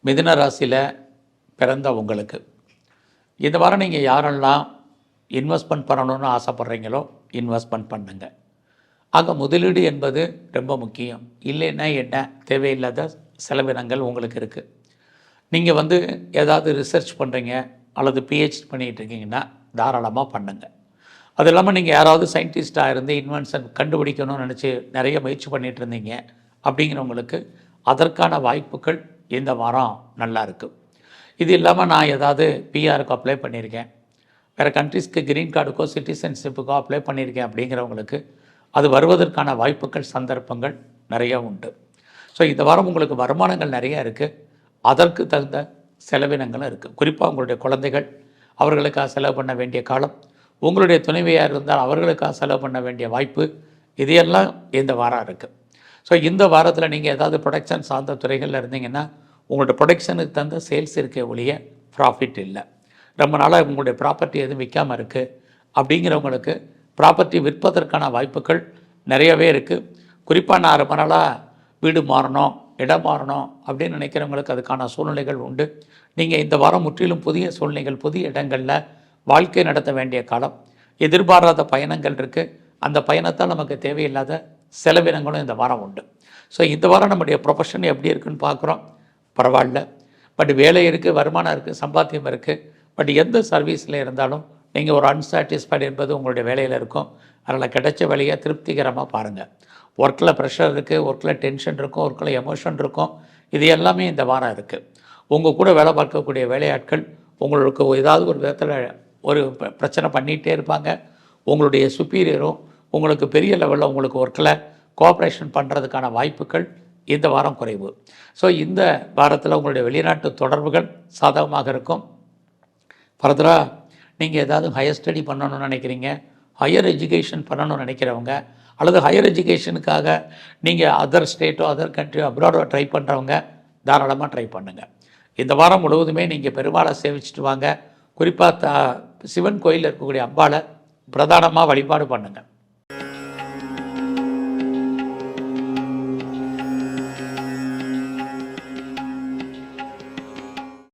மிதுன ராசியில் பிறந்த உங்களுக்கு இந்த வாரம் நீங்கள் யாரெல்லாம் இன்வெஸ்ட்மெண்ட் பண்ணணும்னு ஆசைப்பட்றீங்களோ இன்வெஸ்ட்மெண்ட் பண்ணுங்க. ஆக முதலீடு என்பது ரொம்ப முக்கியம். இல்லைன்னா என்ன தேவையில்லாத செலவினங்கள் உங்களுக்கு இருக்குது. நீங்கள் ஏதாவது ரிசர்ச் பண்ணுறீங்க அல்லது பிஹெச்டி பண்ணிகிட்டு இருக்கீங்கன்னா தாராளமாக பண்ணுங்கள். அது இல்லாமல் நீங்கள் யாராவது சயின்டிஸ்டாக இருந்து இன்வென்ஷன் கண்டுபிடிக்கணும்னு நினச்சி நிறைய முயற்சி பண்ணிகிட்டு இருந்தீங்க அப்படிங்கிறவங்களுக்கு அதற்கான வாய்ப்புகள் இந்த வாரம் நல்லா இருக்குது. இது இல்லாமல் நான் ஏதாவது பிஆருக்கு அப்ளை பண்ணியிருக்கேன், வேறு கண்ட்ரிஸ்க்கு க்ரீன் கார்டுக்கோ சிட்டிசன்ஷிப்புக்கோ அப்ளை பண்ணியிருக்கேன் அப்படிங்கிறவங்களுக்கு அது வருவதற்கான வாய்ப்புகள் சந்தர்ப்பங்கள் நிறையா உண்டு. ஸோ இந்த வாரம் உங்களுக்கு வருமானங்கள் நிறையா இருக்குது, அதற்கு தகுந்த செலவினங்களும் இருக்குது. குறிப்பாக உங்களுடைய குழந்தைகள் அவர்களுக்காக செலவு பண்ண வேண்டிய காலம், உங்களுடைய துணைவியாக இருந்தால் அவர்களுக்காக செலவு பண்ண வேண்டிய வாய்ப்பு, இதையெல்லாம் இந்த வாரம் இருக்குது. ஸோ இந்த வாரத்தில் நீங்கள் ஏதாவது ப்ரொடக்ஷன் சார்ந்த துறைகளில் இருந்தீங்கன்னா உங்களோட ப்ரொடக்ஷனுக்கு தகுந்த சேல்ஸ் இருக்க ஒழிய ப்ராஃபிட் இல்லை. ரொம்ப நாளாக உங்களுடைய ப்ராப்பர்ட்டி எதுவும் விற்காமல் இருக்குது அப்படிங்கிறவங்களுக்கு ப்ராப்பர்ட்டி விற்பதற்கான வாய்ப்புகள் நிறையவே இருக்குது. குறிப்பாக நான் ரொம்ப நாளாக வீடு மாறணும், இடம் மாறணும் அப்படின்னு நினைக்கிறவங்களுக்கு அதுக்கான சூழ்நிலைகள் உண்டு. நீங்கள் இந்த வாரம் முற்றிலும் புதிய சூழ்நிலைகள், புதிய இடங்களில் வாழ்க்கை நடத்த வேண்டிய காலம். எதிர்பாராத பயணங்கள் இருக்குது, அந்த பயணத்தால் நமக்கு தேவையில்லாத செலவினங்களும் இந்த வாரம் உண்டு. ஸோ இந்த வாரம் நம்முடைய ப்ரொஃபஷன் எப்படி இருக்குதுன்னு பார்க்குறோம். பரவாயில்ல, பட் வேலை இருக்குது, வருமானம் இருக்குது, சம்பாத்தியம் இருக்குது. பட் எந்த சர்வீஸில் இருந்தாலும் நீங்கள் ஒரு அன்சாட்டிஸ்ஃபைடு என்பது உங்களுடைய வேலையில் இருக்கும். அதனால் கிடைச்ச வேலையை திருப்திகரமாக பாருங்கள். ஒர்க்கில் ப்ரெஷர் இருக்குது, ஒர்க்கில் டென்ஷன் இருக்கும், ஒர்க்கில் எமோஷன் இருக்கும். இது எல்லாமே இந்த வாரம் இருக்குது. உங்கள் கூட வேலை பார்க்கக்கூடிய வேலையாட்கள் உங்களுக்கு ஏதாவது ஒரு விதத்தில் ஒரு பிரச்சனை பண்ணிகிட்டே இருப்பாங்க. உங்களுடைய சுப்பீரியரும் உங்களுக்கு பெரிய லெவலில் உங்களுக்கு ஒர்க்கில் கோஆப்ரேஷன் பண்ணுறதுக்கான வாய்ப்புகள் இந்த வாரம் குறைவு. ஸோ இந்த வாரத்தில் உங்களுடைய வெளிநாட்டு தொடர்புகள் சாதகமாக இருக்கும். ஃபர்தராக நீங்கள் ஏதாவது ஹையர் ஸ்டடி பண்ணணும்னு நினைக்கிறீங்க, ஹையர் எஜுகேஷன் பண்ணணும்னு நினைக்கிறவங்க, அல்லது ஹையர் எஜுகேஷனுக்காக நீங்கள் அதர் ஸ்டேட்டோ அதர் கண்ட்ரியோ அப்ராடோ ட்ரை பண்ணுறவங்க தாராளமாக ட்ரை பண்ணுங்கள். இந்த வாரம் முழுவதுமே நீங்கள் பெருமாளை சேவிச்சுட்டு வாங்க. குறிப்பாக சிவன் கோயிலில் இருக்கக்கூடிய அம்பாளை பிரதானமாக வழிபாடு பண்ணுங்கள்.